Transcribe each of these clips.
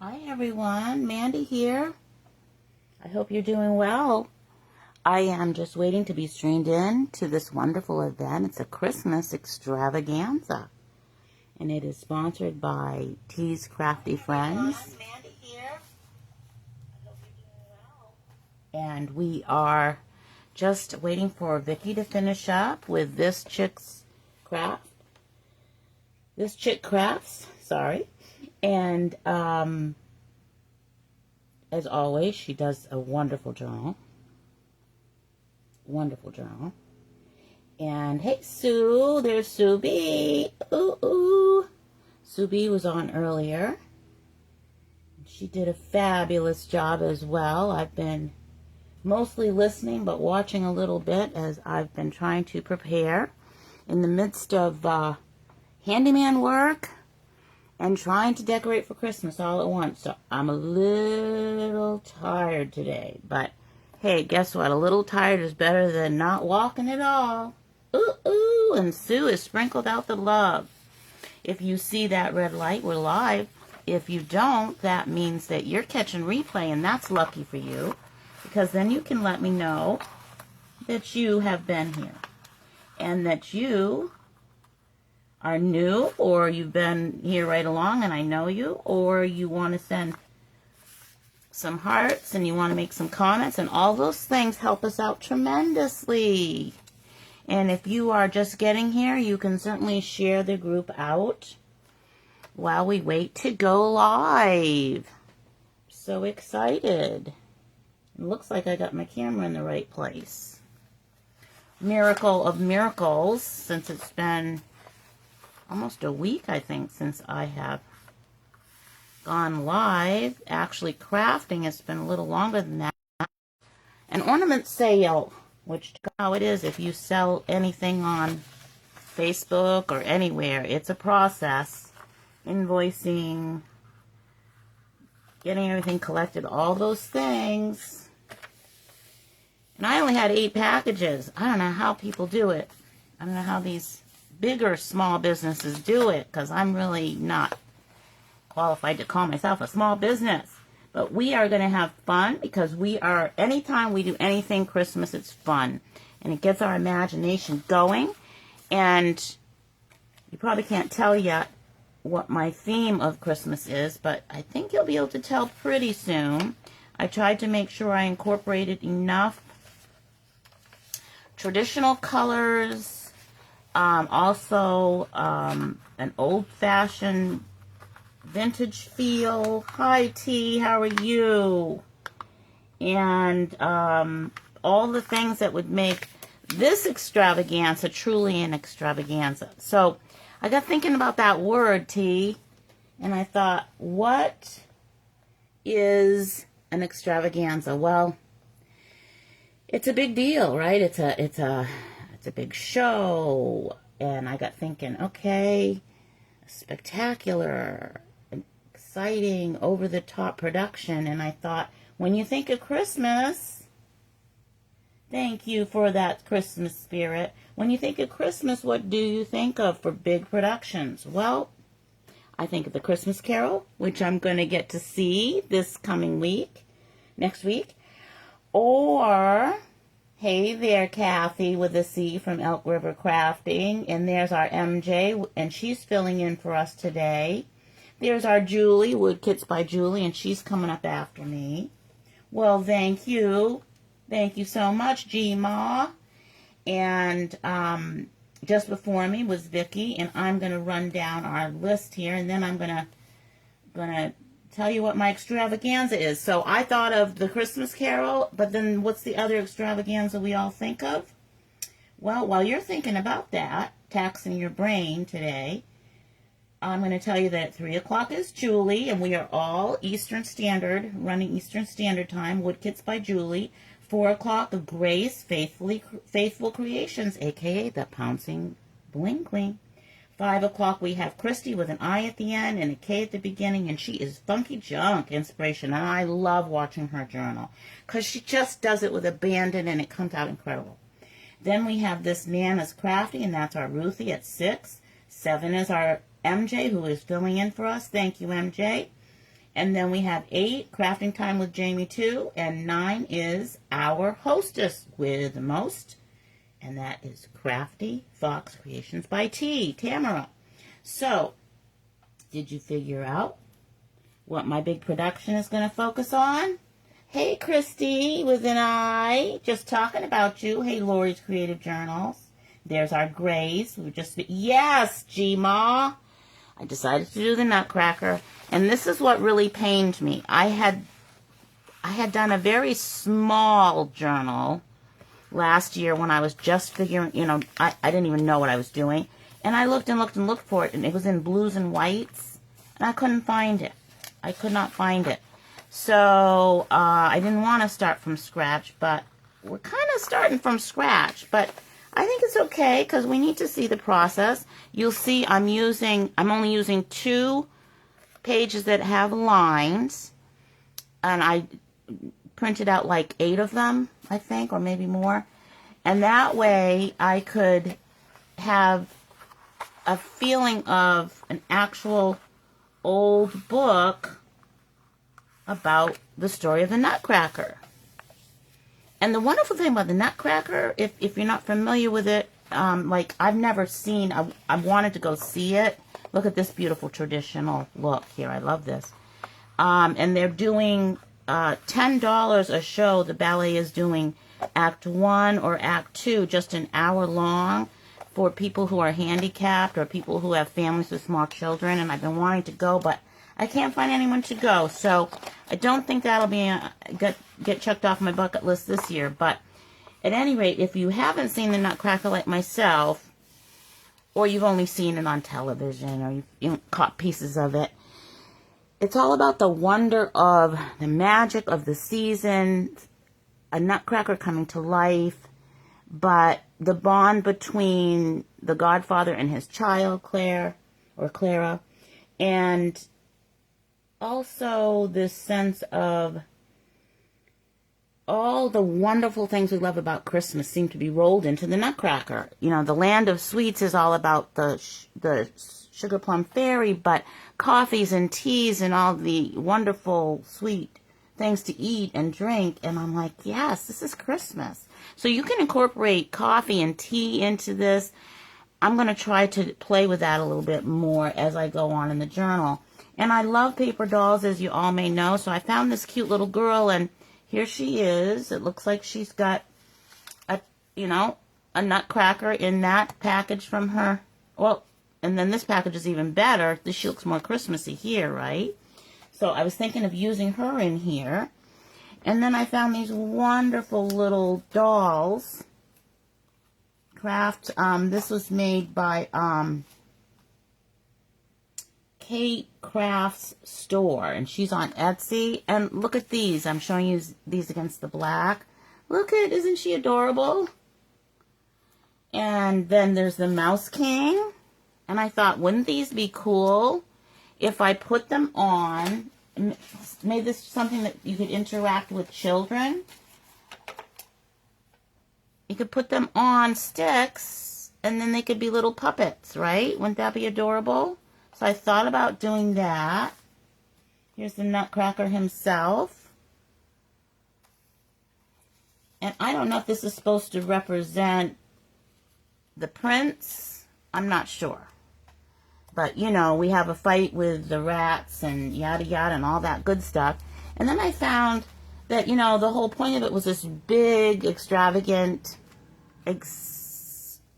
Hi everyone, Mandy here. I hope you're doing well. I am just waiting to be streamed in to this wonderful event. It's a Christmas extravaganza, and it is sponsored by T's Crafty Friends. Hi everyone, Mandy here. I hope you're doing well. And we are just waiting for Vicky to finish up with this chick's craft. This chick crafts, sorry. And as always, she does a wonderful journal. Wonderful journal. And hey, Sue, there's Sue B. Ooh, ooh. Sue B was on earlier. She did a fabulous job as well. I've been mostly listening, but watching a little bit as I've been trying to prepare in the midst of handyman work and trying to decorate for Christmas all at once. So I'm a little tired today. But hey, guess what? A little tired is better than not walking at all. Ooh, ooh. And Sue has sprinkled out the love. If you see that red light, we're live. If you don't, that means that you're catching replay, and that's lucky for you, because then you can let me know that you have been here and that you are new, or you've been here right along and I know you, or you want to send some hearts and you want to make some comments, and all those things help us out tremendously. And if you are just getting here, you can certainly share the group out while we wait to go live. So excited. It looks like I got my camera in the right place. Miracle of miracles, since it's been almost a week, I think, since I have gone live. Actually, crafting has been a little longer than that. An ornament sale, which how it is if you sell anything on Facebook or anywhere. It's a process. Invoicing, getting everything collected, all those things. And I only had 8 packages. I don't know how people do it. I don't know how these bigger small businesses do it, because I'm really not qualified to call myself a small business. But we are going to have fun, because anytime we do anything Christmas, it's fun. And it gets our imagination going. And you probably can't tell yet what my theme of Christmas is, but I think you'll be able to tell pretty soon. I tried to make sure I incorporated enough traditional colors, also an old-fashioned vintage feel. Hi, T, how are you? And all the things that would make this extravaganza truly an extravaganza. So I got thinking about that word, T, and I thought, what is an extravaganza? Well, it's a big deal, right? It's a big show, and I got thinking, okay, spectacular, exciting, over-the-top production, and I thought, when you think of Christmas, thank you for that Christmas spirit. When you think of Christmas, what do you think of for big productions? Well, I think of the Christmas Carol, which I'm going to get to see this coming week, next week, or hey there, Kathy, with a C from Elk River Crafting. And there's our MJ, and she's filling in for us today. There's our Julie, Wood Kits by Julie, and she's coming up after me. Well, thank you. Thank you so much, G-Ma. And just before me was Vicky, and I'm going to run down our list here, and then I'm going to tell you what my extravaganza is. So I thought of the Christmas Carol, but then what's the other extravaganza we all think of? Well, while you're thinking about that, taxing your brain today, I'm going to tell you that at 3 o'clock is Julie, and we are all Eastern Standard, running Eastern Standard Time, Wood Kits by Julie. 4 o'clock of Grace, Faithful Creations, a.k.a. the Pouncing Bling Queen. 5 o'clock, we have Christy with an I at the end and a K at the beginning, and she is Funky Junk Inspiration, and I love watching her journal, because she just does it with abandon, and it comes out incredible. Then we have this Nana's Crafty, and that's our Ruthie at 6. 7 is our MJ, who is filling in for us. Thank you, MJ. And then we have 8, Crafting Time with Jamie 2. And 9 is Our Hostess with the Most. And that is Crafty Fox Creations by Tamara. So, did you figure out what my big production is going to focus on? Hey, Christy, with an I, just talking about you. Hey, Lori's Creative Journals. There's our Grace. Yes, G-Ma. I decided to do the Nutcracker. And this is what really pained me. I had done a very small journal last year when I was just figuring, I didn't even know what I was doing. And I looked and looked and looked for it, and it was in blues and whites. And I couldn't find it. I could not find it. So, I didn't want to start from scratch, but we're kind of starting from scratch. But I think it's okay, because we need to see the process. You'll see I'm only using 2 pages that have lines. And I printed out like 8 of them, I think, or maybe more. And that way I could have a feeling of an actual old book about the story of the Nutcracker. And the wonderful thing about the Nutcracker, if you're not familiar with it, like I've never seen, I wanted to go see it. Look at this beautiful traditional look here. I love this. And they're doing $10 a show. The ballet is doing Act 1 or Act 2, just an hour long, for people who are handicapped or people who have families with small children. And I've been wanting to go, but I can't find anyone to go. So I don't think that'll be get checked off my bucket list this year. But at any rate, if you haven't seen the Nutcracker like myself, or you've only seen it on television, or you've caught pieces of it, it's all about the wonder of the magic of the season, a Nutcracker coming to life, but the bond between the Godfather and his child, Clara, and also this sense of all the wonderful things we love about Christmas seem to be rolled into the Nutcracker. The Land of Sweets is all about the Sugar Plum Fairy, but coffees and teas and all the wonderful sweet things to eat and drink. And I'm like, yes, this is Christmas. So you can incorporate coffee and tea into this. I'm going to try to play with that a little bit more as I go on in the journal. And I love paper dolls, as you all may know. So I found this cute little girl, and here she is. It looks like she's got a Nutcracker in that package from her. Well, and then this package is even better. She looks more Christmassy here, right? So I was thinking of using her in here. And then I found these wonderful little dolls. This was made by Kate Crafts Store, and she's on Etsy. And look at these. I'm showing you these against the black. Look at, isn't she adorable? And then there's the Mouse King. And I thought, wouldn't these be cool if I put them on, made this something that you could interact with children? You could put them on sticks, and then they could be little puppets, right? Wouldn't that be adorable? So I thought about doing that. Here's the Nutcracker himself. And I don't know if this is supposed to represent the prince. I'm not sure. But, we have a fight with the rats and yada yada and all that good stuff. And then I found that, the whole point of it was this big, extravagant,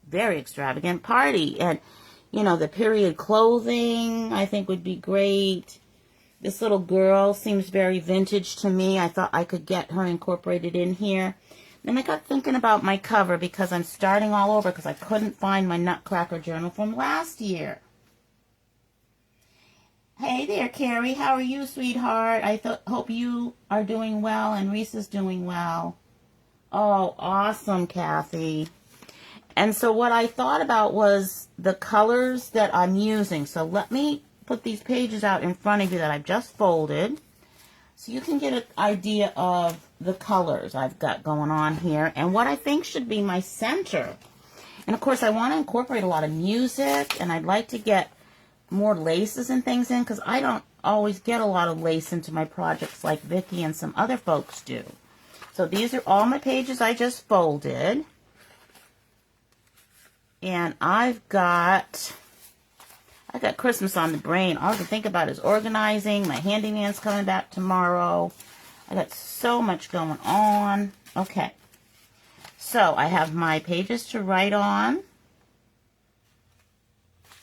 very extravagant party. And, the period clothing, I think, would be great. This little girl seems very vintage to me. I thought I could get her incorporated in here. Then I got thinking about my cover, because I'm starting all over because I couldn't find my Nutcracker journal from last year. Hey there, Carrie. How are you, sweetheart? I hope you are doing well and Reese's doing well. Oh, awesome, Kathy. And so what I thought about was the colors that I'm using. So let me put these pages out in front of you that I've just folded, so you can get an idea of the colors I've got going on here and what I think should be my center. And of course, I want to incorporate a lot of music, and I'd like to get more laces and things in, because I don't always get a lot of lace into my projects like Vicki and some other folks do. So these are all my pages I just folded. And I've got Christmas on the brain. All I can think about is organizing. My handyman's coming back tomorrow. I got so much going on. Okay. So I have my pages to write on.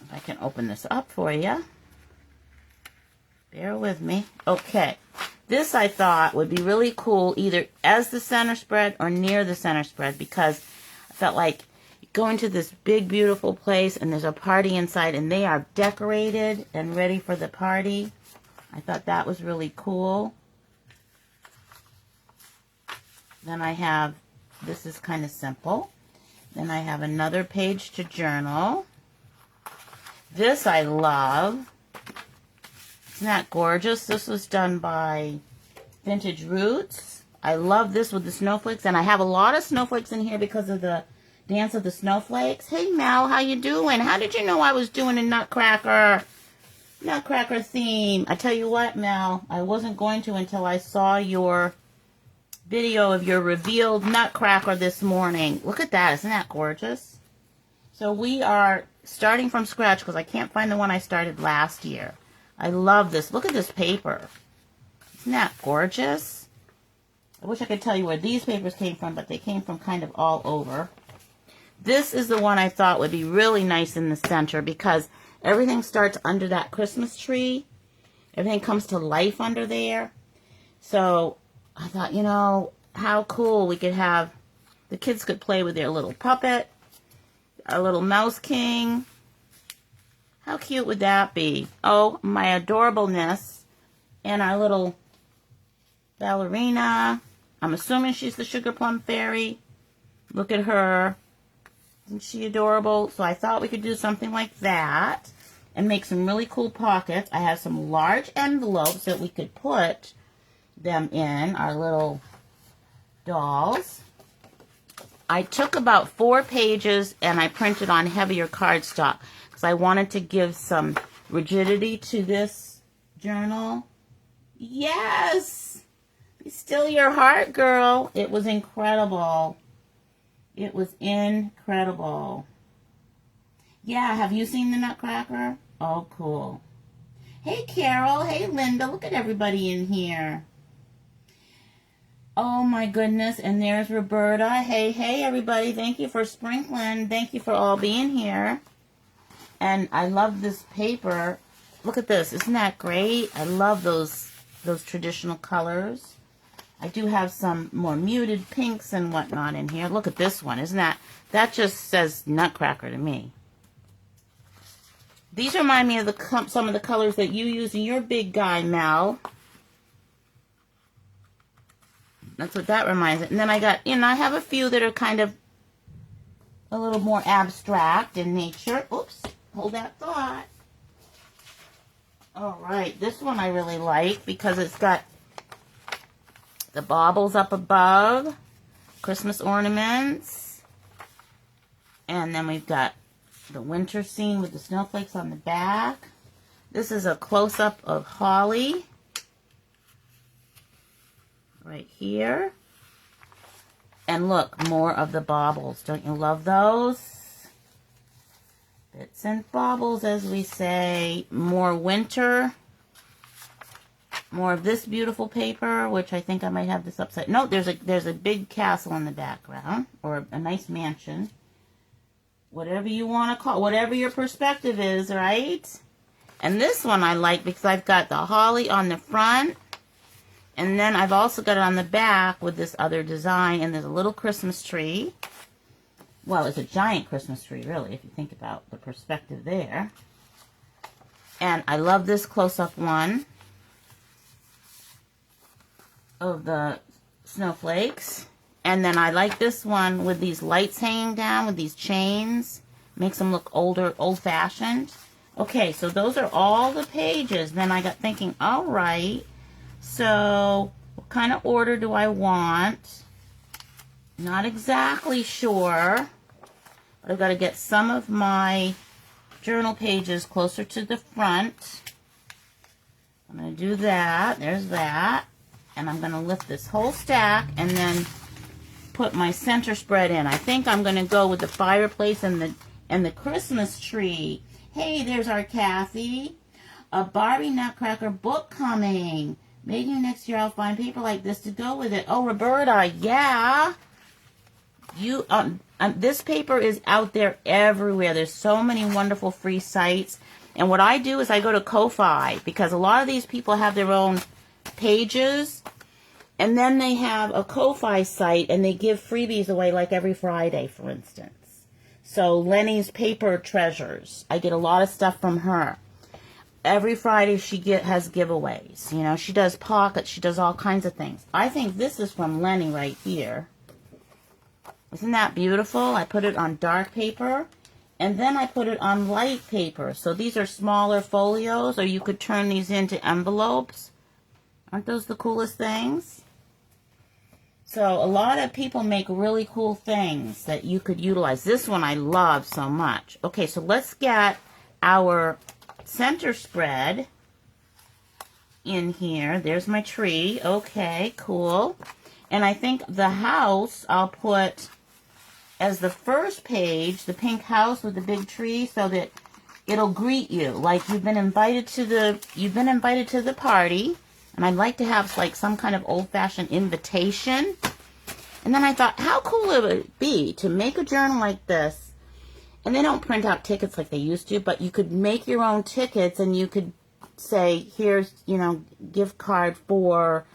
If I can open this up for you. Bear with me. Okay. This I thought would be really cool either as the center spread or near the center spread, because I felt like you go into this big, beautiful place and there's a party inside and they are decorated and ready for the party. I thought that was really cool. Then I have, this is kind of simple. Then I have another page to journal. This I love. Isn't that gorgeous? This was done by Vintage Roots. I love this with the snowflakes, and I have a lot of snowflakes in here because of the Dance of the Snowflakes. Hey Mel, how you doing? How did you know I was doing a Nutcracker theme? I tell you what, Mel, I wasn't going to until I saw your video of your revealed Nutcracker this morning. Look at that. Isn't that gorgeous? So we are starting from scratch because I can't find the one I started last year. I love this. Look at this paper. Isn't that gorgeous? I wish I could tell you where these papers came from, but they came from kind of all over. This is the one I thought would be really nice in the center because everything starts under that Christmas tree. Everything comes to life under there. So I thought, you know, how cool we could have, the kids could play with their little puppet, our little mouse king. How cute would that be? Oh, my adorableness. And our little ballerina. I'm assuming she's the Sugar Plum Fairy. Look at her. Isn't she adorable? So I thought we could do something like that and make some really cool pockets. I have some large envelopes that we could put them in, our little dolls. I took about 4 pages and I printed on heavier cardstock because I wanted to give some rigidity to this journal. Yes! Be still your heart, girl. It was incredible. It was incredible. Yeah, have you seen the Nutcracker? Oh, cool. Hey, Carol. Hey, Linda. Look at everybody in here. Oh, my goodness. And there's Roberta. Hey, hey, everybody. Thank you for sprinkling. Thank you for all being here. And I love this paper. Look at this. Isn't that great? I love those traditional colors. I do have some more muted pinks and whatnot in here. Look at this one. Isn't that just says Nutcracker to me. These remind me of some of the colors that you use in your big guy, Mel. That's what that reminds me. And then I got, you know, I have a few that are kind of a little more abstract in nature. Oops, hold that thought. All right, this one I really like because it's got the baubles up above, Christmas ornaments, and then we've got the winter scene with the snowflakes on the back. This is a close-up of Holly right here. And look, more of the baubles. Don't you love those? Bits and baubles, as we say. More winter. More of this beautiful paper, which I think I might have this upside. No, there's a big castle in the background, or a nice mansion. Whatever you want to call, whatever your perspective is, right? And this one I like because I've got the holly on the front, and then I've also got it on the back with this other design, and there's a little Christmas tree. Well, it's a giant Christmas tree, really, if you think about the perspective there. And I love this close-up one of the snowflakes. And then I like this one with these lights hanging down with these chains. Makes them look older, old-fashioned. Okay, so those are all the pages. Then I got thinking, all right, so what kind of order do I want? Not exactly sure. But I've got to get some of my journal pages closer to the front. I'm going to do that. There's that. And I'm going to lift this whole stack and then put my center spread in. I think I'm going to go with the fireplace and the Christmas tree. Hey, there's our Kathy. A Barbie Nutcracker book coming. Maybe next year I'll find paper like this to go with it. Oh, Roberta, yeah. You, this paper is out there everywhere. There's so many wonderful free sites. And what I do is I go to Ko-Fi, because a lot of these people have their own pages. And then they have a Ko-Fi site, and they give freebies away like every Friday, for instance. So Lenny's Paper Treasures. I get a lot of stuff from her. Every Friday she has giveaways. You know, she does pockets. She does all kinds of things. I think this is from Lenny right here. Isn't that beautiful? I put it on dark paper, and then I put it on light paper. So these are smaller folios, or you could turn these into envelopes. Aren't those the coolest things? So a lot of people make really cool things that you could utilize. This one I love so much. Okay, so let's get our center spread in here. There's my tree. Okay, cool. And I think the house I'll put as the first page, the pink house with the big tree, so that it'll greet you like you've been invited to the party. And I'd like to have like some kind of old-fashioned invitation. And then I thought, how cool would it be to make a journal like this? And they don't print out tickets like they used to, but you could make your own tickets, and you could say, here's, you know, gift card for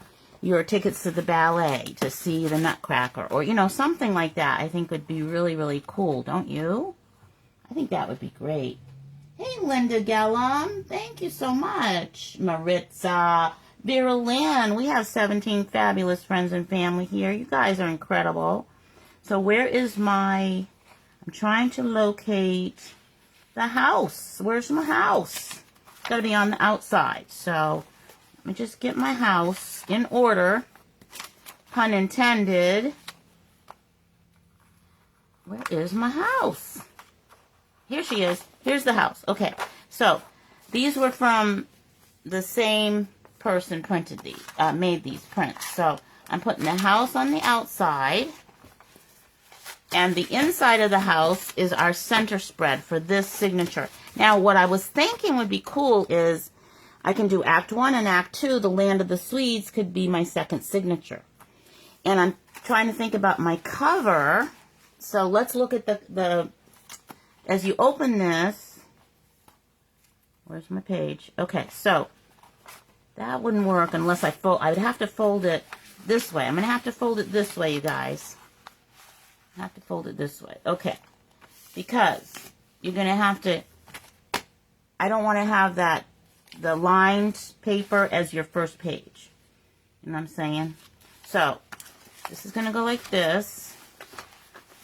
your tickets to the ballet to see the Nutcracker, or, you know, something like that. I think would be really, really cool, don't you? I think that would be great. Hey, Linda Gellum, thank you so much. Maritza, Vera Lynn, we have 17 fabulous friends and family here. You guys are incredible. So where is my... I'm trying to locate the house. Where's my house? It's got to be on the outside. So let me just get my house in order. Pun intended. Where is my house? Here she is. Here's the house. Okay. So these were from the same person printed these, made these prints. So I'm putting the house on the outside. And the inside of the house is our center spread for this signature. Now, what I was thinking would be cool is I can do Act 1 and Act 2. The Land of the Swedes could be my second signature. And I'm trying to think about my cover. So let's look at the as you open this. Where's my page? Okay, so that wouldn't work unless I would have to fold it this way. I'm going to have to fold it this way, you guys. I have to fold it this way. Okay. Because you're going to have to... I don't want to have the lined paper as your first page. You know what I'm saying? So, this is going to go like this.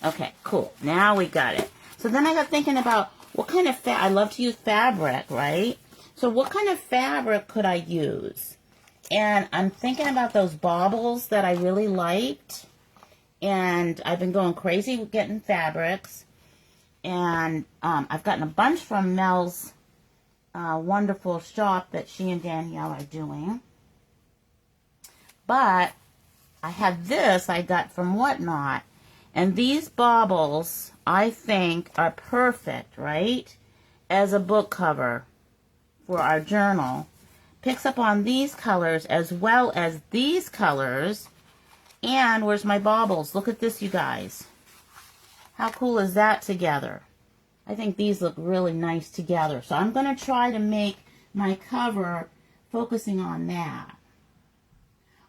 Okay, cool. Now we got it. So then I got thinking about what kind of I love to use fabric, right? So what kind of fabric could I use? And I'm thinking about those baubles that I really liked. And I've been going crazy with getting fabrics. And I've gotten a bunch from Mel's wonderful shop that she and Danielle are doing. But I have this I got from Whatnot. And these baubles, I think, are perfect, right? As a book cover for our journal. Picks up on these colors as well as these colors. And where's my baubles? Look at this, you guys. How cool is that together? I think these look really nice together. So I'm going to try to make my cover focusing on that.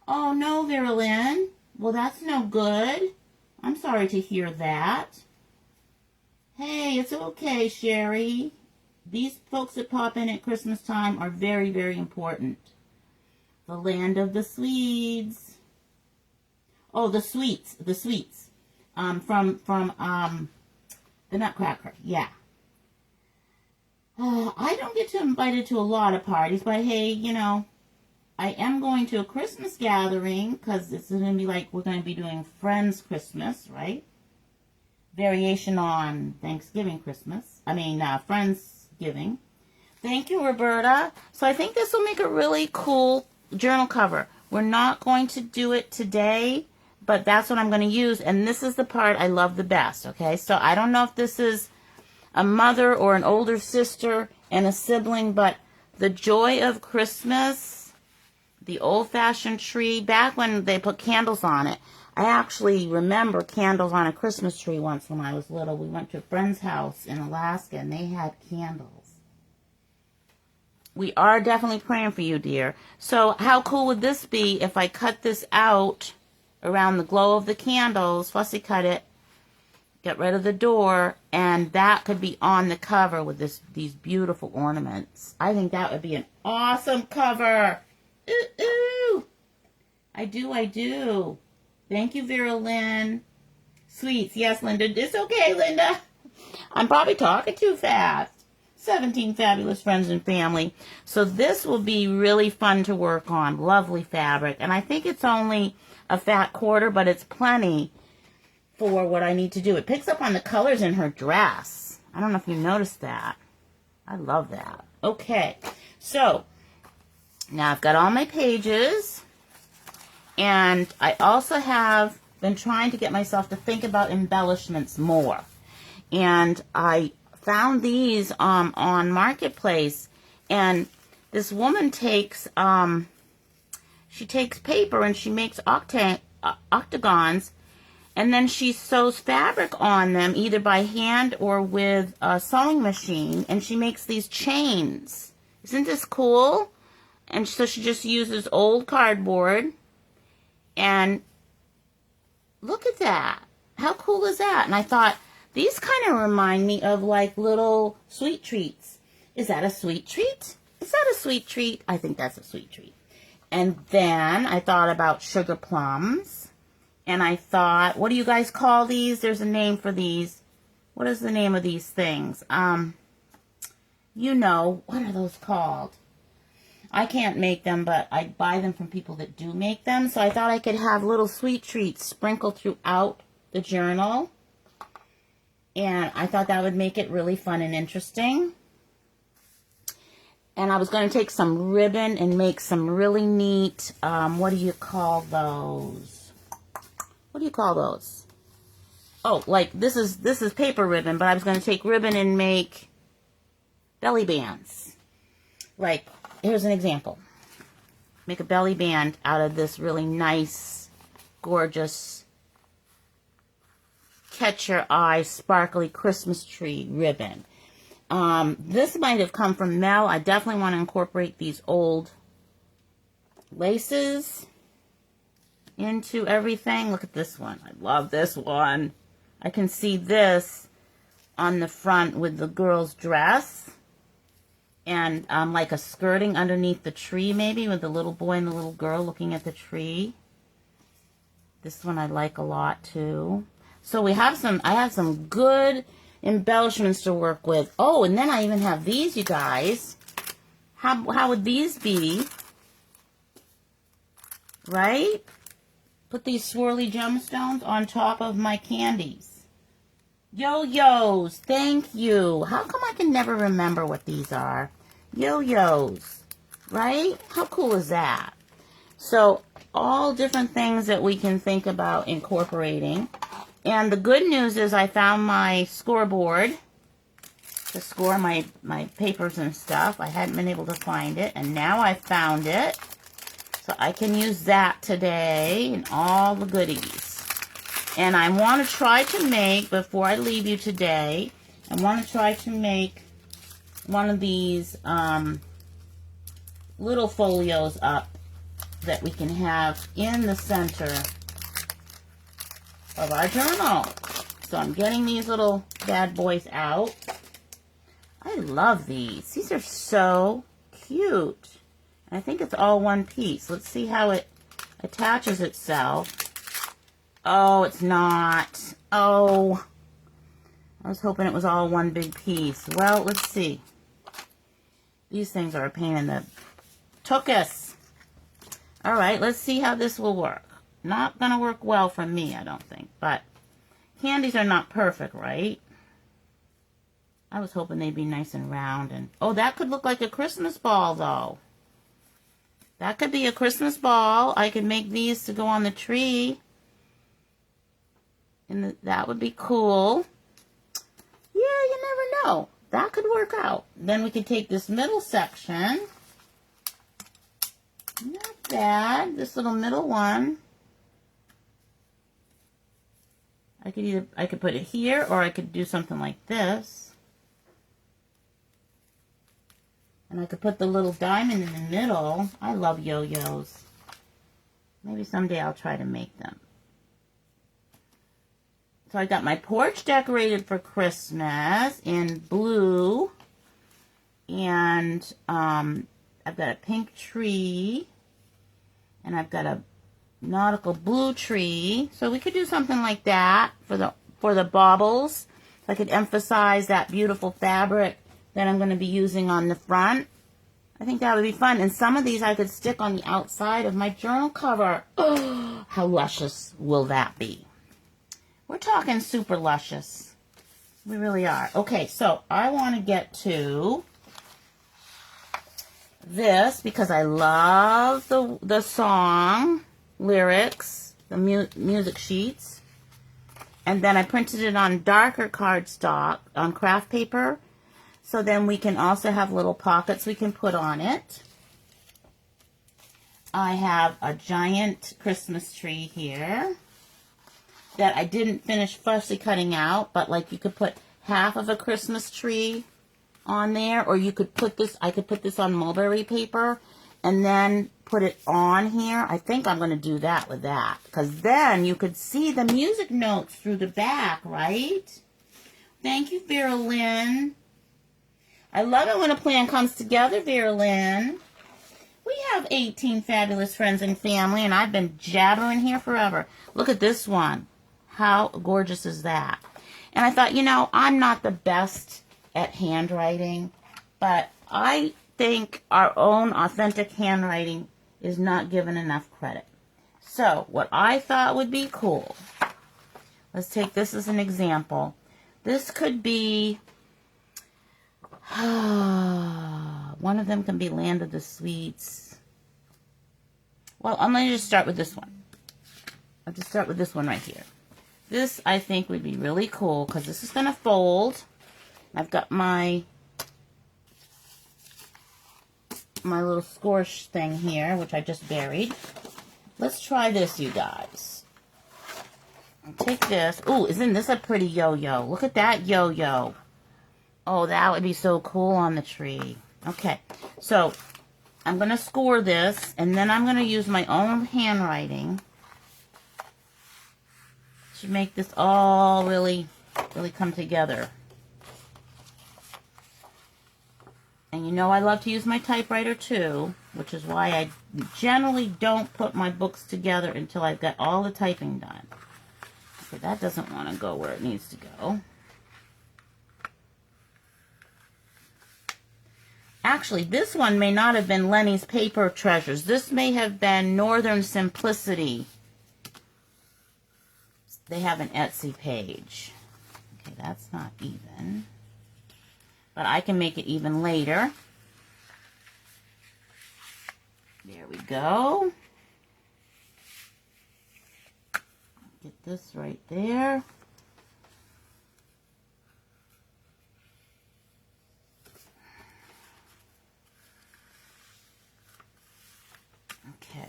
Oh, no, Vera Lynn. Well, that's no good. I'm sorry to hear that. Hey, it's okay, Sherry. These folks that pop in at Christmas time are very, very important. The Land of the Swedes. Oh, the sweets. From the Nutcracker. Yeah. I don't get invited to a lot of parties, but hey, you know, I am going to a Christmas gathering because it's going to be like we're going to be doing Friends Christmas, right? Variation on Thanksgiving Christmas. I mean, Friends giving. Thank you, Roberta. So I think this will make a really cool journal cover. We're not going to do it today, but that's what I'm going to use. And this is the part I love the best, okay? So I don't know if this is a mother or an older sister and a sibling, but the joy of Christmas, the old-fashioned tree, back when they put candles on it. I actually remember candles on a Christmas tree once when I was little. We went to a friend's house in Alaska, and they had candles. We are definitely praying for you, dear. So how cool would this be if I cut this out around the glow of the candles, fussy cut it, get rid of the door, and that could be on the cover with these beautiful ornaments. I think that would be an awesome cover. Ooh, ooh. I do. Thank you, Vera Lynn. Sweets. Yes, Linda. It's okay, Linda. I'm probably talking too fast. 17 fabulous friends and family. So this will be really fun to work on. Lovely fabric. And I think it's only a fat quarter, but it's plenty for what I need to do. It picks up on the colors in her dress. I don't know if you noticed that. I love that. Okay. So now I've got all my pages. And I also have been trying to get myself to think about embellishments more. And I found these on Marketplace, and this woman takes she takes paper and she makes octagons, and then she sews fabric on them either by hand or with a sewing machine, and she makes these chains. Isn't this cool? And so she just uses old cardboard, and look at that. How cool is that? And I thought, these kind of remind me of like little sweet treats. Is that a sweet treat? Is that a sweet treat? I think that's a sweet treat. And then I thought about sugar plums. And I thought, what do you guys call these? There's a name for these. What is the name of these things? You know, what are those called? I can't make them, but I buy them from people that do make them. So I thought I could have little sweet treats sprinkled throughout the journal. And I thought that would make it really fun and interesting. And I was going to take some ribbon and make some really neat, what do you call those? What do you call those? Oh, like this is paper ribbon, but I was going to take ribbon and make belly bands. Like, here's an example. Make a belly band out of this really nice, gorgeous, catch your eye, sparkly Christmas tree ribbon. This might have come from Mel. I definitely want to incorporate these old laces into everything. Look at this one. I love this one. I can see this on the front with the girl's dress. And like a skirting underneath the tree maybe with the little boy and the little girl looking at the tree. This one I like a lot too. So I have some good embellishments to work with. Oh, and then I even have these, you guys. How would these be? Right? Put these swirly gemstones on top of my candies. Yo-yos, thank you. How come I can never remember what these are? Yo-yos, right? How cool is that? So all different things that we can think about incorporating. And the good news is I found my scoreboard to score my papers and stuff. I hadn't been able to find it, and now I found it. So I can use that today and all the goodies. And I want to try to make, before I leave you today, I want to try to make one of these little folios up that we can have in the center of our journal. So I'm getting these little bad boys out. I love these. These are so cute. I think it's all one piece. Let's see how it attaches itself. Oh, it's not. Oh, I was hoping it was all one big piece. Well, let's see. These things are a pain in the tuchus. All right, let's see how this will work. Not going to work well for me, I don't think. But candies are not perfect, right? I was hoping they'd be nice and round. And oh, that could look like a Christmas ball, though. That could be a Christmas ball. I could make these to go on the tree. And that would be cool. Yeah, you never know. That could work out. Then we could take this middle section. Not bad. This little middle one. I could put it here, or I could do something like this. And I could put the little diamond in the middle. I love yo-yos. Maybe someday I'll try to make them. So I got my porch decorated for Christmas in blue. And I've got a pink tree. And I've got a nautical blue tree. So we could do something like that for the baubles. So I could emphasize that beautiful fabric that I'm going to be using on the front. I think that would be fun. And some of these I could stick on the outside of my journal cover. Oh, how luscious will that be? We're talking super luscious. We really are. Okay, so I want to get to this because I love the song lyrics, the music sheets. And then I printed it on darker cardstock, on craft paper. So then we can also have little pockets we can put on it. I have a giant Christmas tree here that I didn't finish fussy cutting out, but like you could put half of a Christmas tree on there, or you could put this, I could put this on mulberry paper and then put it on here. I think I'm going to do that with that, because then you could see the music notes through the back, right? Thank you, Vera Lynn. I love it when a plan comes together, Vera Lynn. We have 18 fabulous friends and family, and I've been jabbering here forever. Look at this one. How gorgeous is that? And I thought, you know, I'm not the best at handwriting, but I think our own authentic handwriting is not given enough credit. So, what I thought would be cool, let's take this as an example. This could be, one of them can be Land of the Sweets. Well, I'm going to just start with this one. I'll just start with this one right here. This, I think, would be really cool because this is going to fold. I've got my little scorch thing here, which I just buried. Let's try this, you guys. I'll take this. Ooh, isn't this a pretty yo-yo? Look at that yo-yo. Oh, that would be so cool on the tree. Okay, so I'm going to score this, and then I'm going to use my own handwriting to make this all really come together. And you know I love to use my typewriter too, which is why I generally don't put my books together until I've got all the typing done. Okay, that doesn't want to go where it needs to go. Actually, this one may not have been Lenny's Paper Treasures. This may have been Northern Simplicity. They have an Etsy page. Okay, that's not even. But I can make it even later. There we go. Get this right there. Okay.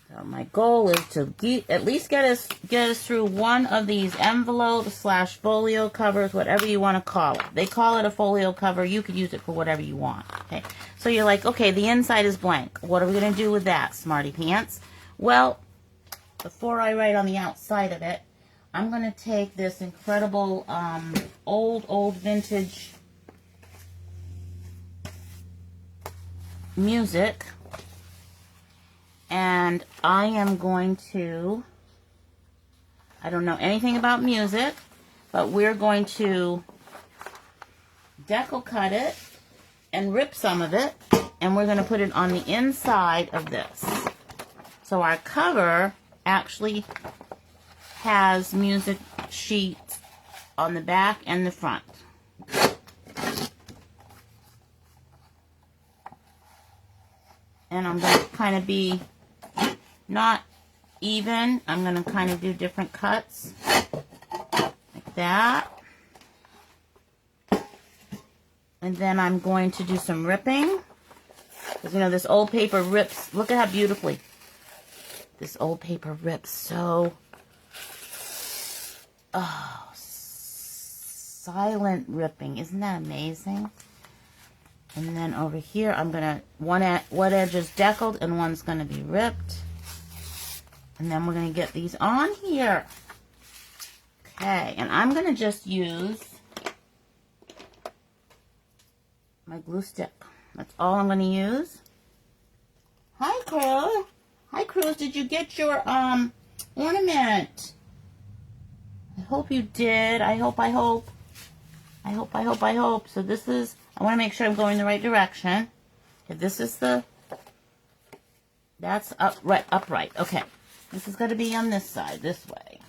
So my goal is to at least get us through one of these envelopes / folio covers, whatever you want to call it. They call it a folio cover. You could use it for whatever you want. Okay. So you're like, okay, the inside is blank. What are we going to do with that, smarty pants? Well, before I write on the outside of it, I'm going to take this incredible old vintage music, and I am going to, I don't know anything about music, but we're going to decal cut it and rip some of it, and we're going to put it on the inside of this. So our cover actually has music sheets on the back and the front. And I'm going to kind of be not even. I'm going to kind of do different cuts like that. And then I'm going to do some ripping. Because, you know, this old paper rips. Look at how beautifully this old paper rips. So, oh, silent ripping. Isn't that amazing? And then over here, I'm going to, one edge is deckled and one's going to be ripped. And then we're going to get these on here. Okay, and I'm going to just use my glue stick. That's all I'm going to use. Hi, Cruz. Hi, Cruz. Did you get your ornament? I hope you did. I hope. So this is, I want to make sure I'm going the right direction. Okay, this is the, that's upright. Okay. This is going to be on this side, this way.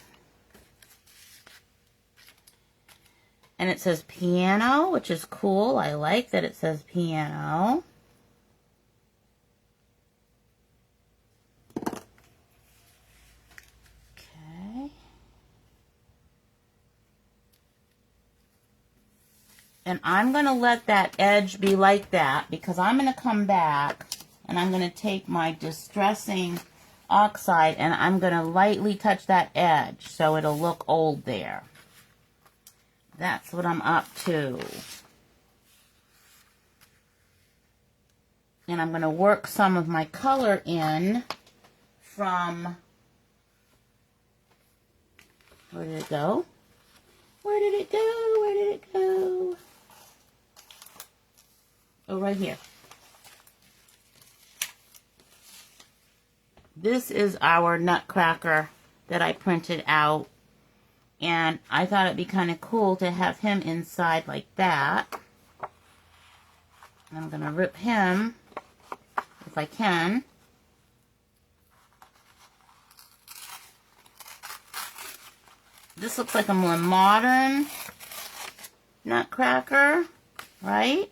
And it says piano, which is cool. I like that it says piano. Okay. And I'm going to let that edge be like that because I'm going to come back and I'm going to take my distressing oxide and I'm going to lightly touch that edge so it'll look old there. That's what I'm up to. And I'm going to work some of my color in from, where did it go? Where did it go? Where did it go? Oh, right here. This is our nutcracker that I printed out. And I thought it'd be kind of cool to have him inside like that. I'm going to rip him, if I can. This looks like a more modern nutcracker, right?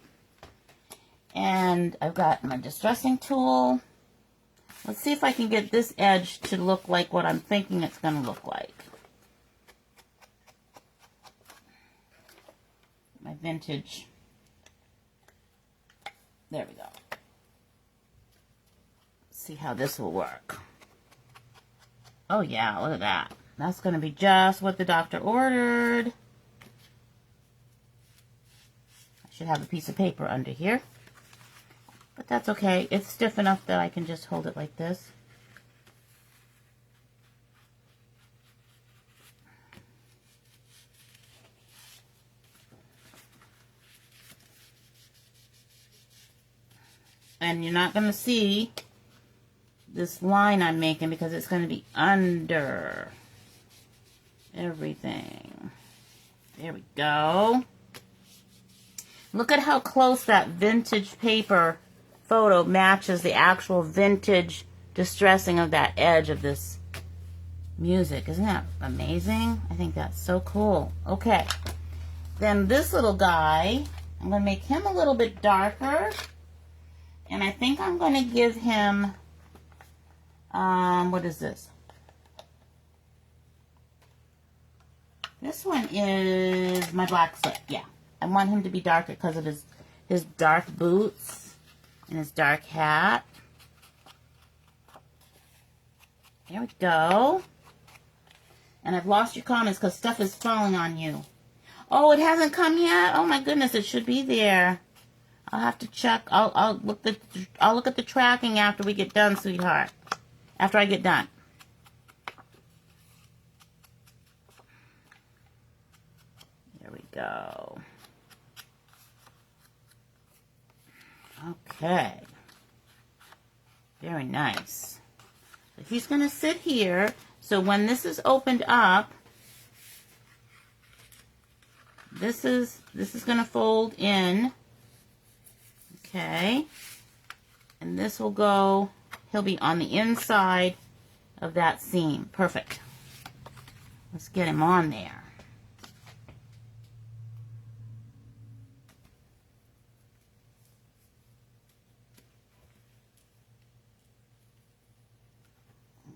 And I've got my distressing tool. Let's see if I can get this edge to look like what I'm thinking it's going to look like. My vintage. There we go. See how this will work. Oh yeah, look at that. That's going to be just what the doctor ordered. I should have a piece of paper under here. But that's okay. It's stiff enough that I can just hold it like this. And you're not going to see this line I'm making because it's going to be under everything. There we go. Look at how close that vintage paper photo matches the actual vintage distressing of that edge of this music. Isn't that amazing? I think that's so cool. Okay. Then this little guy, I'm going to make him a little bit darker. And I think I'm going to give him, what is this? This one is my black slip. Yeah. I want him to be darker because of his dark boots and his dark hat. There we go. And I've lost your comments because stuff is falling on you. Oh, it hasn't come yet? Oh my goodness, it should be there. I'll have to check. I'll look at the tracking after we get done, sweetheart. After I get done. There we go. Okay. Very nice. So he's going to sit here. So when this is opened up, this is going to fold in. Okay, and this will go, he'll be on the inside of that seam. Perfect. Let's get him on there.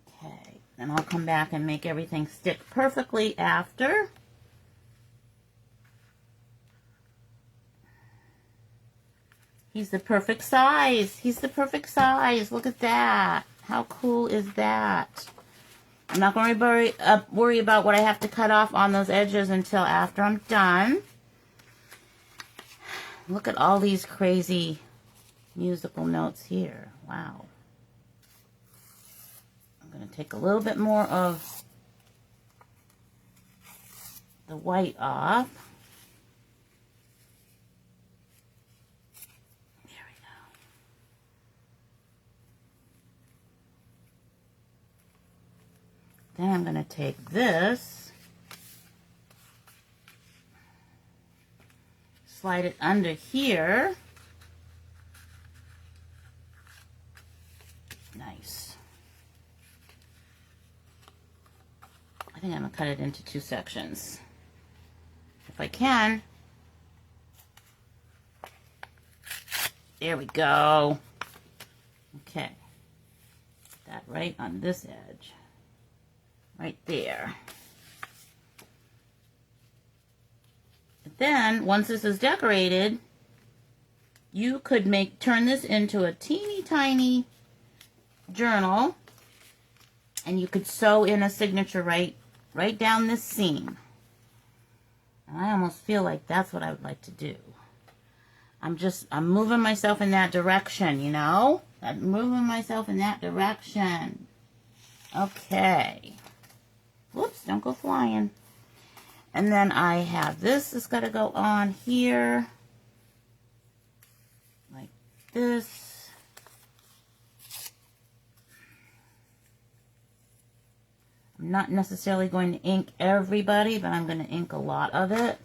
Okay, then I'll come back and make everything stick perfectly after. He's the perfect size. He's the perfect size. Look at that. How cool is that? I'm not going to worry about what I have to cut off on those edges until after I'm done. Look at all these crazy musical notes here. Wow. I'm going to take a little bit more of the white off. There we go. Then I'm going to take this, slide it under here. Nice. I think I'm going to cut it into 2 sections. If I can. There we go. Okay. Put that right on this edge. Right there. But then, once this is decorated, you could turn this into a teeny tiny journal, and you could sew in a signature right down this seam. And I almost feel like that's what I would like to do. I'm moving myself in that direction, you know? I'm moving myself in that direction. Okay. Whoops, don't go flying. And then I have this is got to go on here. Like this. I'm not necessarily going to ink everybody, but I'm going to ink a lot of it.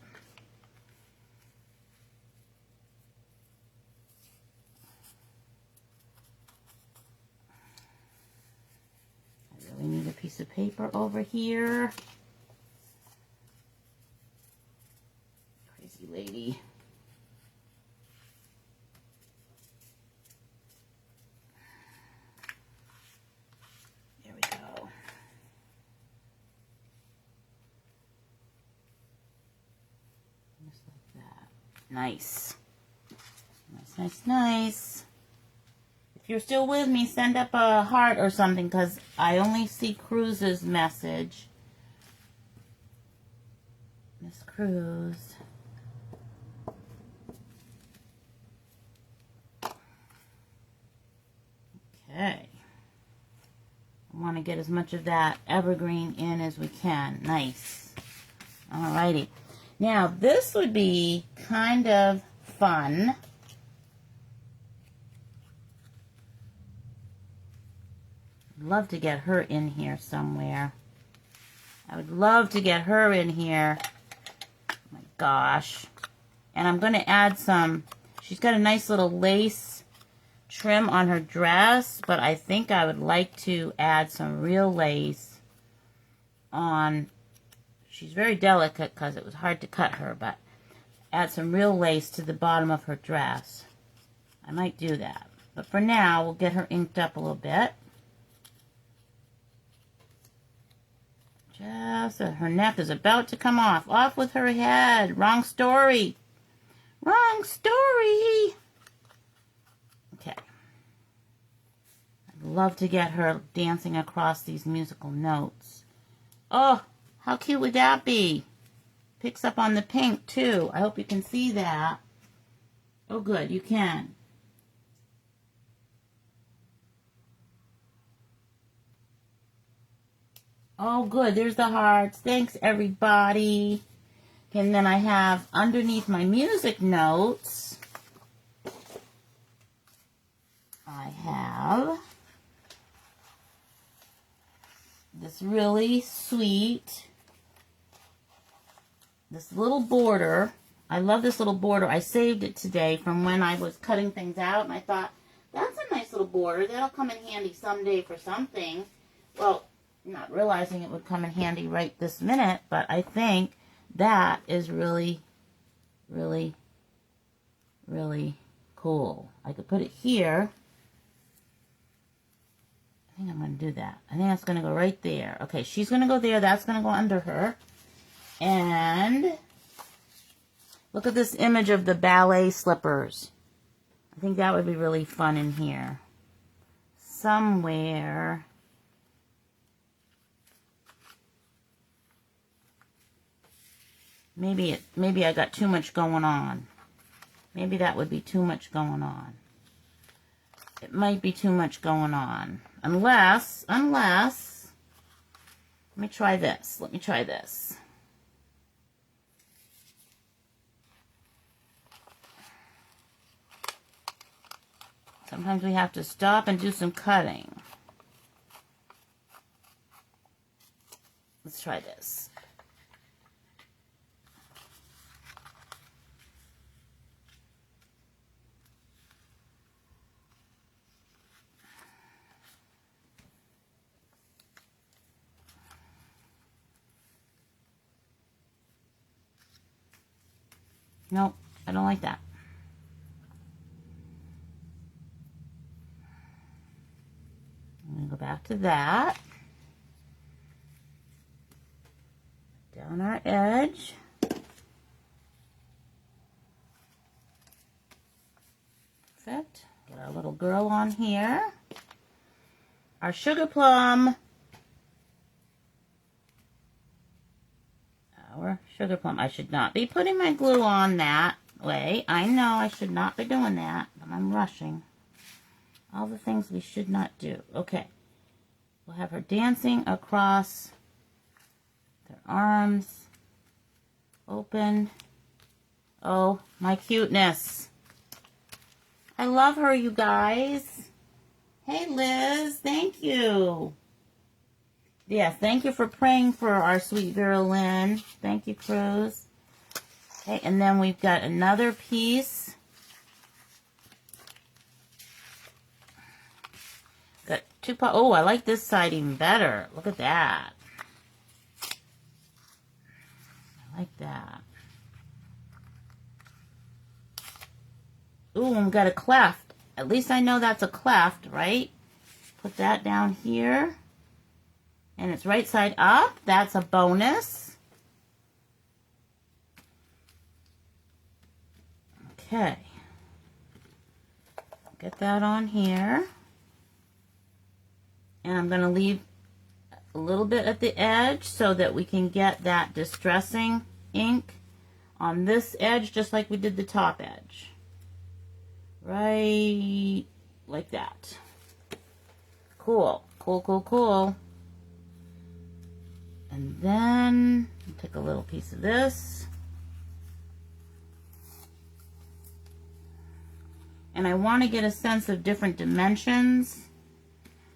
I really need a piece of paper over here. Crazy lady. There we go. Just like that. Nice. Nice, nice, nice. If you're still with me, send up a heart or something, because I only see Cruz's message. Miss Cruz. Okay. I want to get as much of that evergreen in as we can. Nice. Alrighty. Now, this would be kind of fun. I'd love to get her in here somewhere. I would love to get her in here. Oh my gosh. And I'm going to add some, she's got a nice little lace trim on her dress, but I think I would like to add some real lace on, she's very delicate because it was hard to cut her, but add some real lace to the bottom of her dress. I might do that. But for now, we'll get her inked up a little bit. Just, her neck is about to come off. Off with her head. Wrong story. Wrong story. Okay. I'd love to get her dancing across these musical notes. Oh, how cute would that be? Picks up on the pink, too. I hope you can see that. Oh, good. You can. Oh, good. There's the hearts. Thanks, everybody. And then I have underneath my music notes, I have this really sweet, this little border. I love this little border. I saved it today from when I was cutting things out, and I thought, that's a nice little border. That'll come in handy someday for something. Well, Not realizing it would come in handy right this minute, but I think that is really, really, really cool. I could put it here. I think I'm going to do that. I think that's going to go right there. Okay, she's going to go there. That's going to go under her. And look at this image of the ballet slippers. I think that would be really fun in here. Somewhere. Maybe I got too much going on. Maybe that would be too much going on. It might be too much going on. Unless, let me try this. Let me try this. Sometimes we have to stop and do some cutting. Let's try this. Nope, I don't like that. I'm going to go back to that. Down our edge. Perfect. Get our little girl on here. Our sugar plum. Our sugar plum. I should not be putting my glue on that way. I know I should not be doing that, but I'm rushing. All the things we should not do. Okay. We'll have her dancing across their arms. Open. Oh, my cuteness. I love her, you guys. Hey, Liz. Thank you. Yes, thank you for praying for our sweet girl, Lynn. Thank you, Cruz. Okay, and then we've got another piece. Got two parts. Oh, I like this side even better. Look at that. I like that. Ooh, and got a cleft. At least I know that's a cleft, right? Put that down here. And it's right side up. That's a bonus. Okay. Get that on here. And I'm going to leave a little bit at the edge so that we can get that distressing ink on this edge just like we did the top edge. Right like that. Cool. Cool, cool, cool. And then I'll take a little piece of this. And I want to get a sense of different dimensions.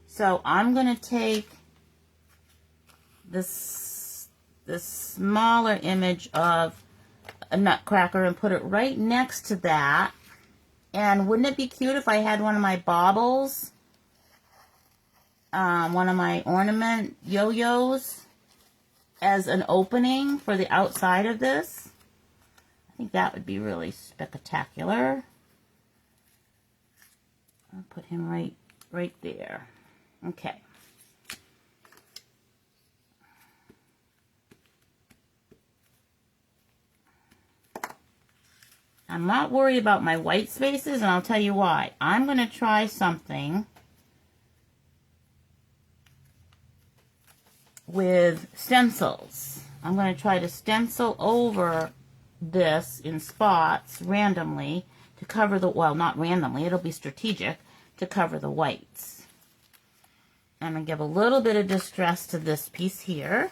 So I'm going to take this smaller image of a nutcracker and put it right next to that. And wouldn't it be cute if I had one of my baubles, one of my ornament yo-yos as an opening for the outside of this? I think that would be really spectacular. I'll put him right there. Okay. I'm not worried about my white spaces, and I'll tell you why. I'm going to try something with stencils. I'm going to try to stencil over this in spots randomly to cover the, well, not randomly, it'll be strategic to cover the whites. I'm going to give a little bit of distress to this piece here.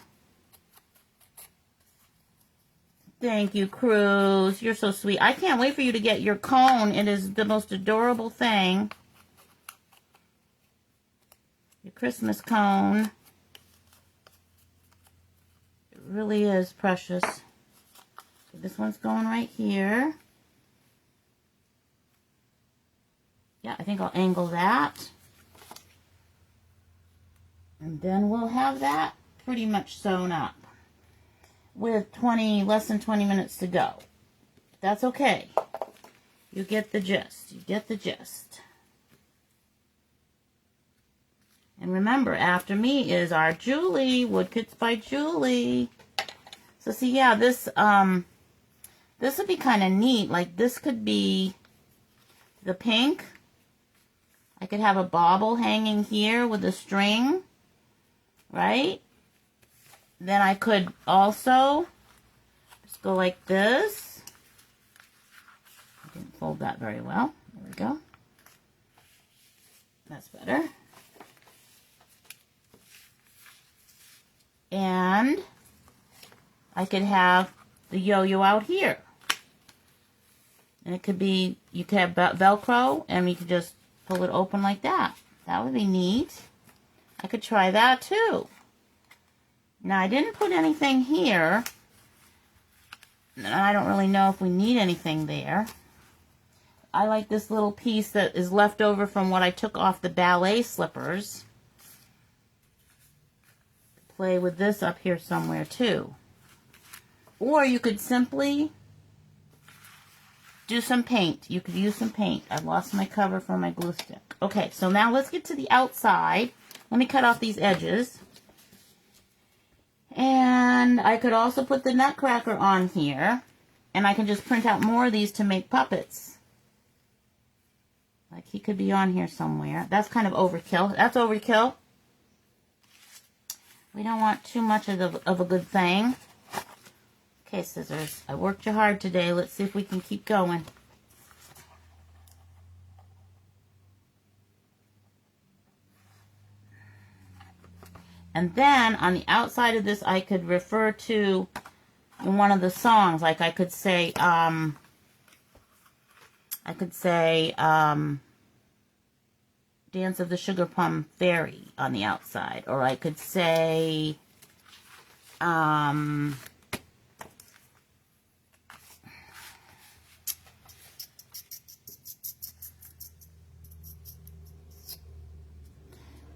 Thank you, Cruz. You're so sweet. I can't wait for you to get your cone. It is the most adorable thing. Your Christmas cone. It really is precious. This one's going right here. Yeah, I think I'll angle that. And then we'll have that pretty much sewn up with less than 20 minutes to go. That's okay. You get the gist. You get the gist. And remember, after me is our Julie, Woodcuts by Julie. So see, yeah, this would be kind of neat. Like, this could be the pink. I could have a bauble hanging here with a string, right? Then I could also just go like this. I didn't fold that very well. There we go. That's better. And I could have the yo-yo out here. And it could be, you could have Velcro, and you could just pull it open like that. That would be neat. I could try that too. Now, I didn't put anything here. And I don't really know if we need anything there. I like this little piece that is left over from what I took off the ballet slippers. Play with this up here somewhere too. Or you could simply do some paint. You could use some paint. I lost my cover for my glue stick. Okay, so now let's get to the outside. Let me cut off these edges. And I could also put the nutcracker on here. And I can just print out more of these to make puppets. Like, he could be on here somewhere. That's kind of overkill. That's overkill. We don't want too much of a good thing. Okay, scissors. I worked you hard today. Let's see if we can keep going. And then on the outside of this, I could refer to one of the songs. Like I could say, Dance of the Sugar Plum Fairy on the outside. Or I could say,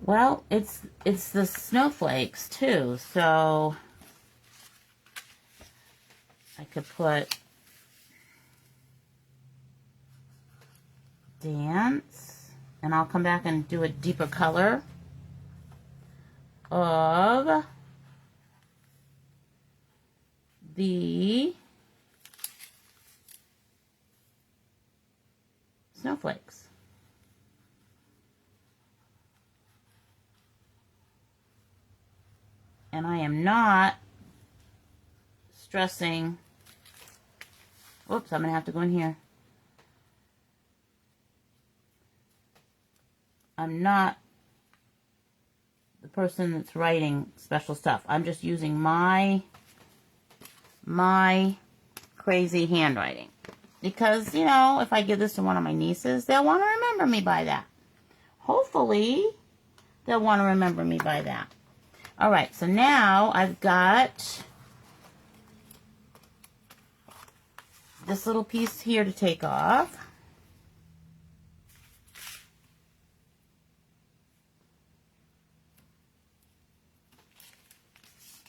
well, it's the snowflakes too, so I could put dance, and I'll come back and do a deeper color of the snowflakes. And I am not stressing. Whoops, I'm going to have to go in here. I'm not the person that's writing special stuff. I'm just using my crazy handwriting. Because, you know, if I give this to one of my nieces, they'll want to remember me by that. Hopefully, they'll want to remember me by that. All right, so now I've got this little piece here to take off.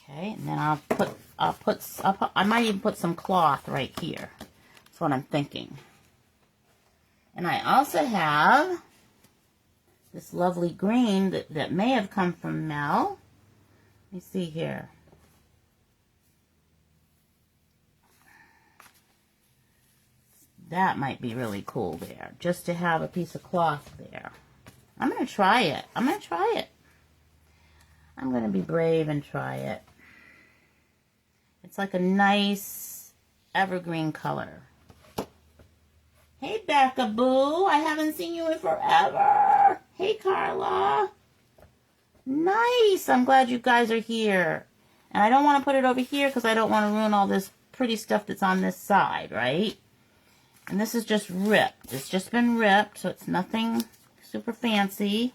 Okay, and then I might even put some cloth right here. That's what I'm thinking. And I also have this lovely green that may have come from Mel. Let me see here. That might be really cool there, just to have a piece of cloth there. I'm going to try it. I'm going to try it. I'm going to be brave and try it. It's like a nice evergreen color. Hey, Becca Boo. I haven't seen you in forever. Hey, Carla. Nice. I'm glad you guys are here. And I don't want to put it over here because I don't want to ruin all this pretty stuff that's on this side, right? And this is just ripped. It's just been ripped, so it's nothing super fancy.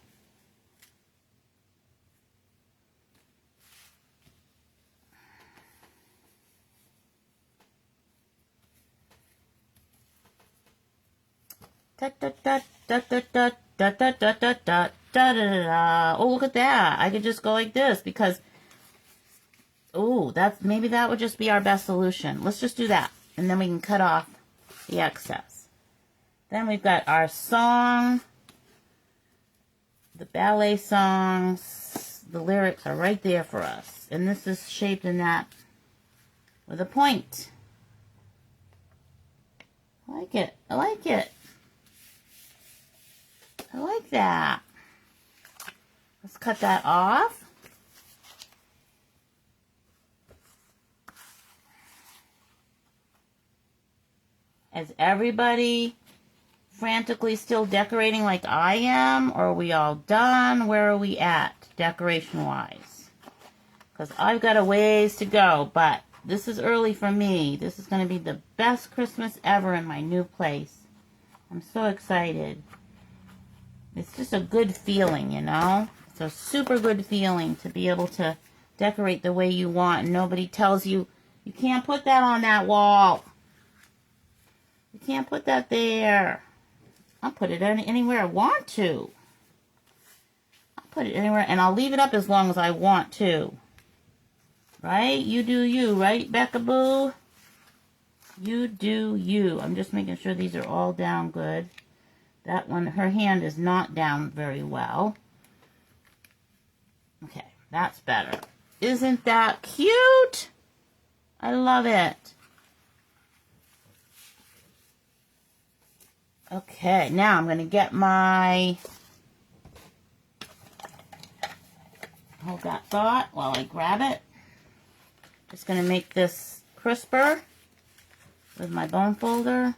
Dot, dot, dot, dot, dot, dot, dot, dot, dot, dot. Da da da da. Oh, look at that. I could just go like this because, oh, maybe that would just be our best solution. Let's just do that. And then we can cut off the excess. Then we've got our song. The ballet songs. The lyrics are right there for us. And this is shaped in that with a point. I like it. I like it. I like that. Let's cut that off. Is everybody frantically still decorating like I am? Or are we all done? Where are we at decoration-wise? Because I've got a ways to go, but this is early for me. This is going to be the best Christmas ever in my new place. I'm so excited. It's just a good feeling, you know? It's a super good feeling to be able to decorate the way you want and nobody tells you, you can't put that on that wall. You can't put that there. I'll put it anywhere I want to. I'll put it anywhere and I'll leave it up as long as I want to. Right? You do you, right, Becca Boo? You do you. I'm just making sure these are all down good. That one, her hand is not down very well. Okay, that's better. Isn't that cute? I love it. Okay, now I'm going to get my... Hold that thought while I grab it. Just going to make this crisper with my bone folder.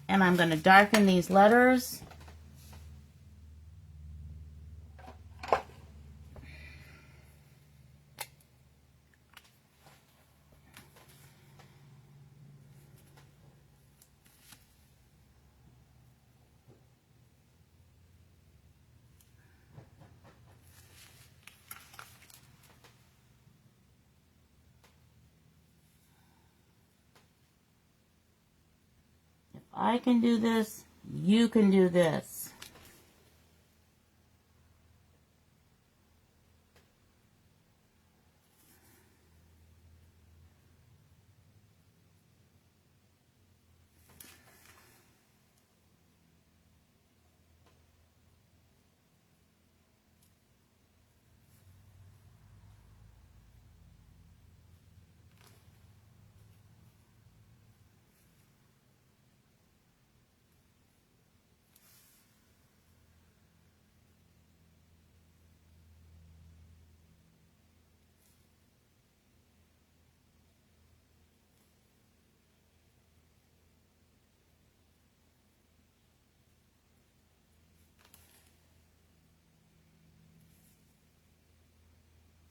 And I'm going to darken these letters. I can do this, you can do this.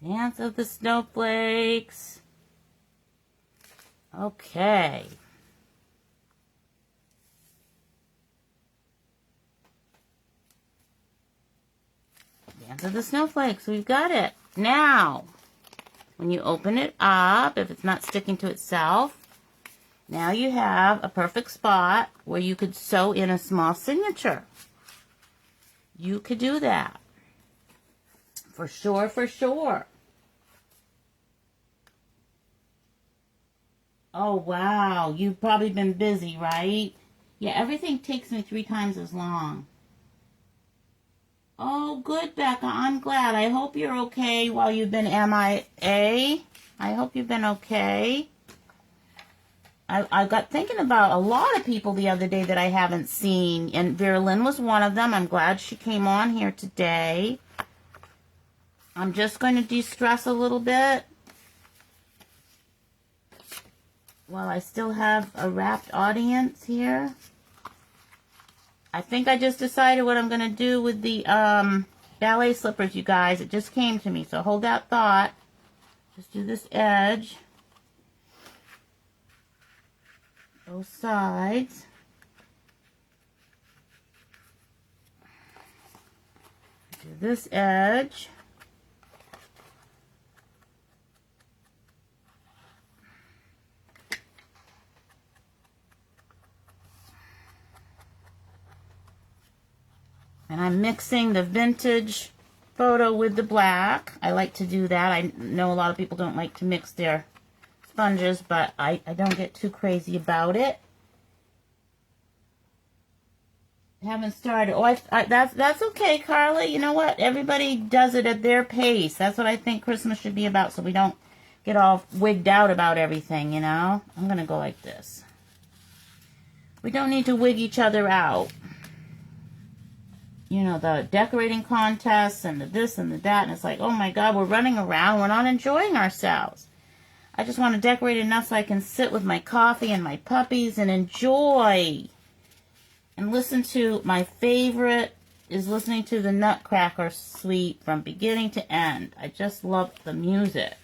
Dance of the Snowflakes. Okay. Dance of the Snowflakes. We've got it. Now, when you open it up, if it's not sticking to itself, now you have a perfect spot where you could sew in a small signature. You could do that. For sure, for sure. Oh, wow. You've probably been busy, right? Yeah, everything takes me 3 times as long. Oh, good, Becca. I'm glad. I hope you're okay while you've been MIA. I hope you've been okay. I got thinking about a lot of people the other day that I haven't seen, and Vera Lynn was one of them. I'm glad she came on here today. I'm just going to de-stress a little bit while I still have a wrapped audience here. I think I just decided what I'm going to do with the ballet slippers, you guys. It just came to me, so hold that thought. Just do this edge. Both sides. Do this edge. And I'm mixing the vintage photo with the black. I like to do that. I know a lot of people don't like to mix their sponges, but I don't get too crazy about it. Haven't started. Oh, that's okay, Carla. You know what? Everybody does it at their pace. That's what I think Christmas should be about, so we don't get all wigged out about everything, you know? I'm going to go like this. We don't need to wig each other out. You know, the decorating contests and the this and the that, and it's like, oh my God, we're running around. We're not enjoying ourselves. I just want to decorate enough so I can sit with my coffee and my puppies and enjoy. And listen to, my favorite is listening to the Nutcracker Suite from beginning to end. I just love the music.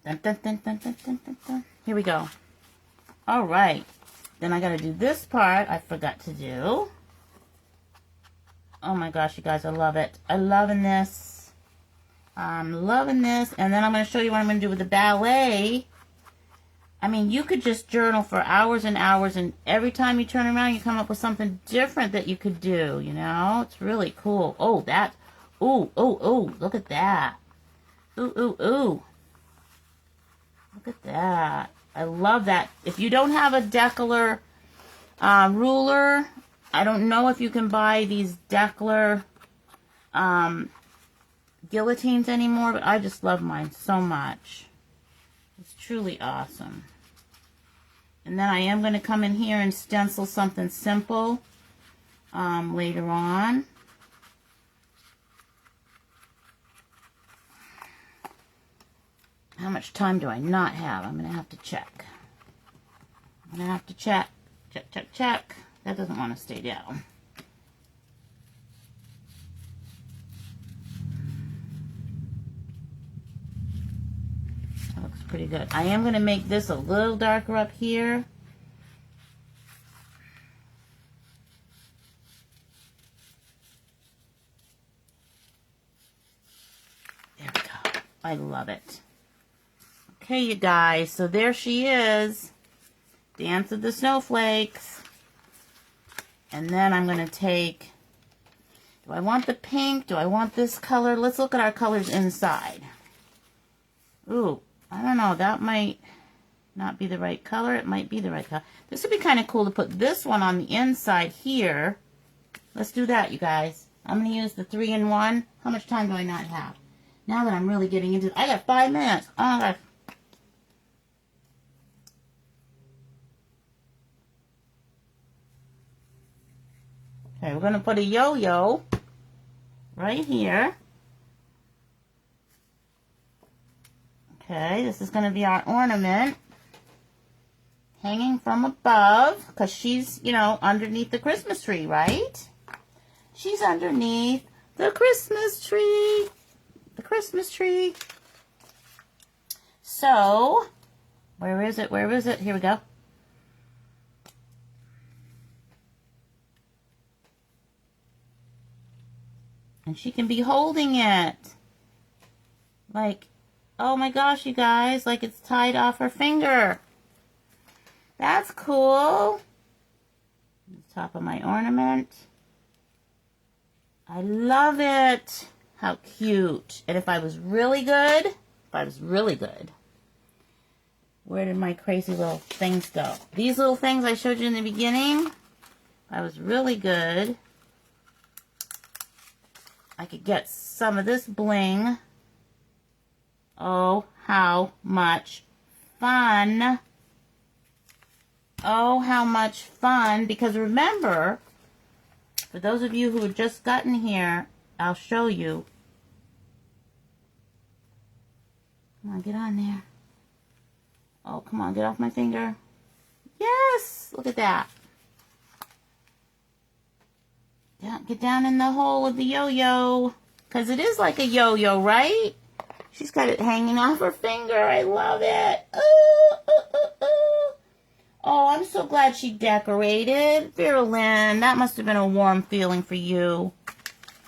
Dun, dun, dun, dun, dun, dun, dun, dun. Here we go. All right. Then I got to do this part I forgot to do. Oh my gosh, you guys, I love it. I'm loving this. I'm loving this. And then I'm going to show you what I'm going to do with the ballet. I mean, you could just journal for hours and hours, and every time you turn around, you come up with something different that you could do, you know? It's really cool. Oh, that. Ooh, ooh, ooh. Look at that. Ooh, ooh, ooh. Look at that. I love that. If you don't have a Deckler ruler, I don't know if you can buy these Deckler guillotines anymore, but I just love mine so much. It's truly awesome. And then I am going to come in here and stencil something simple later on. How much time do I not have? I'm going to have to check. I'm going to have to check. Check, check, check. That doesn't want to stay down. That looks pretty good. I am going to make this a little darker up here. There we go. I love it. Okay, you guys, so there she is. Dance of the Snowflakes. And then I'm going to take, do I want the pink? Do I want this color? Let's look at our colors inside. Ooh, I don't know. That might not be the right color. It might be the right color. This would be kind of cool to put this one on the inside here. Let's do that, you guys. I'm going to use the 3-in-1. How much time do I not have? Now that I'm really getting into it, I got 5 minutes. Oh, my gosh. Okay, we're going to put a yo-yo right here. Okay, this is going to be our ornament hanging from above because she's, you know, underneath the Christmas tree, right? She's underneath the Christmas tree. The Christmas tree. So, where is it? Where is it? Here we go. And she can be holding it. Like, oh my gosh, you guys, like it's tied off her finger. That's cool. The top of my ornament. I love it. How cute. And if I was really good, where did my crazy little things go? These little things I showed you in the beginning, if I was really good, I could get some of this bling. Oh, how much fun. Oh, how much fun. Because remember, for those of you who have just gotten here, I'll show you. Come on, get on there. Oh, come on, get off my finger. Yes, look at that. Yeah, get down in the hole of the yo-yo. Because it is like a yo-yo, right? She's got it hanging off her finger. I love it. Ooh, ooh, ooh, ooh. Oh, I'm so glad she decorated. Vera Lynn, that must have been a warm feeling for you.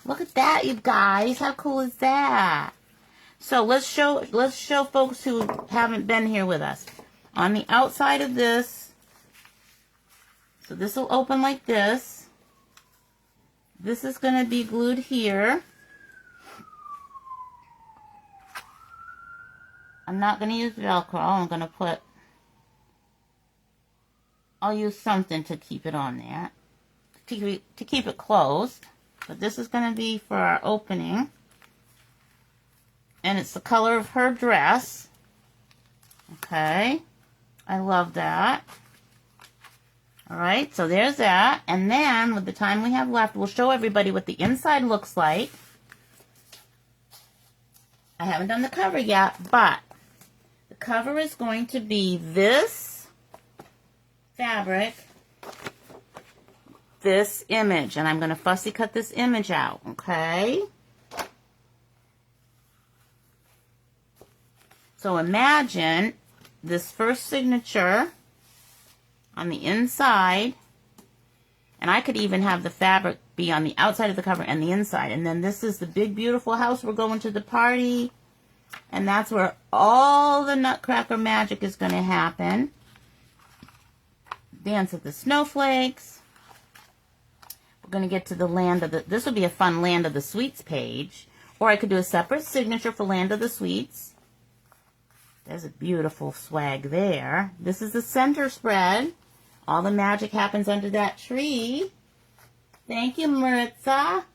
Look at that, you guys. How cool is that? So let's show folks who haven't been here with us. On the outside of this So this will open like this. This is going to be glued here. I'm not going to use Velcro. I'm going to put, I'll use something to keep it on there, to keep it closed. But this is going to be for our opening. And it's the color of her dress. Okay. I love that. Alright, so there's that. And then, with the time we have left, we'll show everybody what the inside looks like. I haven't done the cover yet, but the cover is going to be this fabric, this image. And I'm going to fussy cut this image out, okay? So imagine this first signature on the inside, and I could even have the fabric be on the outside of the cover and the inside. And then this is the big, beautiful house. We're going to the party, and that's where all the Nutcracker magic is going to happen. Dance with the snowflakes. We're going to get to the land of the, this would be a fun Land of the Sweets page, or I could do a separate signature for Land of the Sweets. There's a beautiful swag there. This is the center spread. All the magic happens under that tree. Thank you, Maritza.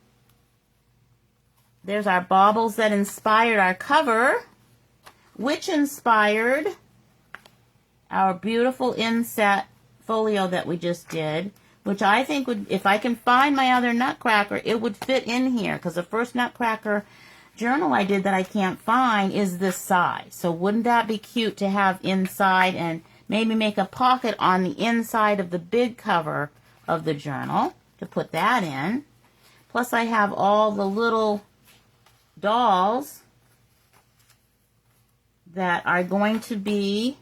There's our baubles that inspired our cover, which inspired our beautiful inset folio that we just did, which I think would, if I can find my other Nutcracker, it would fit in here, because the first Nutcracker journal I did that I can't find is this size. So wouldn't that be cute to have inside, and maybe make a pocket on the inside of the big cover of the journal to put that in. Plus I have all the little dolls that are going to be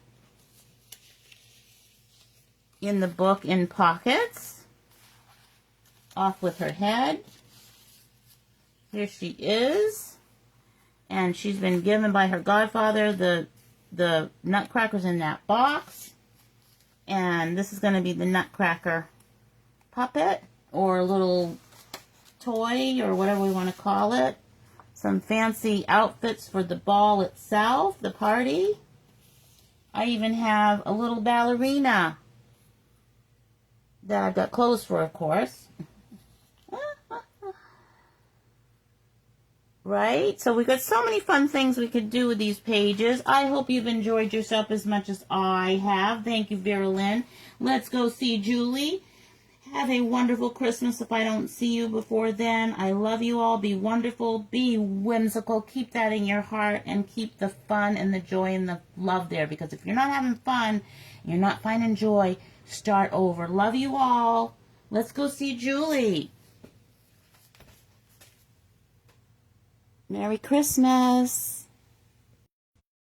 in the book in pockets. Off with her head. Here she is. And she's been given by her godfather the Nutcrackers in that box. And this is going to be the Nutcracker puppet, or little toy, or whatever we want to call it. Some fancy outfits for the ball itself, the party. I even have a little ballerina that I've got clothes for, of course. Right? So we've got so many fun things we could do with these pages. I hope you've enjoyed yourself as much as I have. Thank you, Vera Lynn. Let's go see Julie. Have a wonderful Christmas if I don't see you before then. I love you all. Be wonderful. Be whimsical. Keep that in your heart, and keep the fun and the joy and the love there. Because if you're not having fun, you're not finding joy, start over. Love you all. Let's go see Julie. Merry Christmas.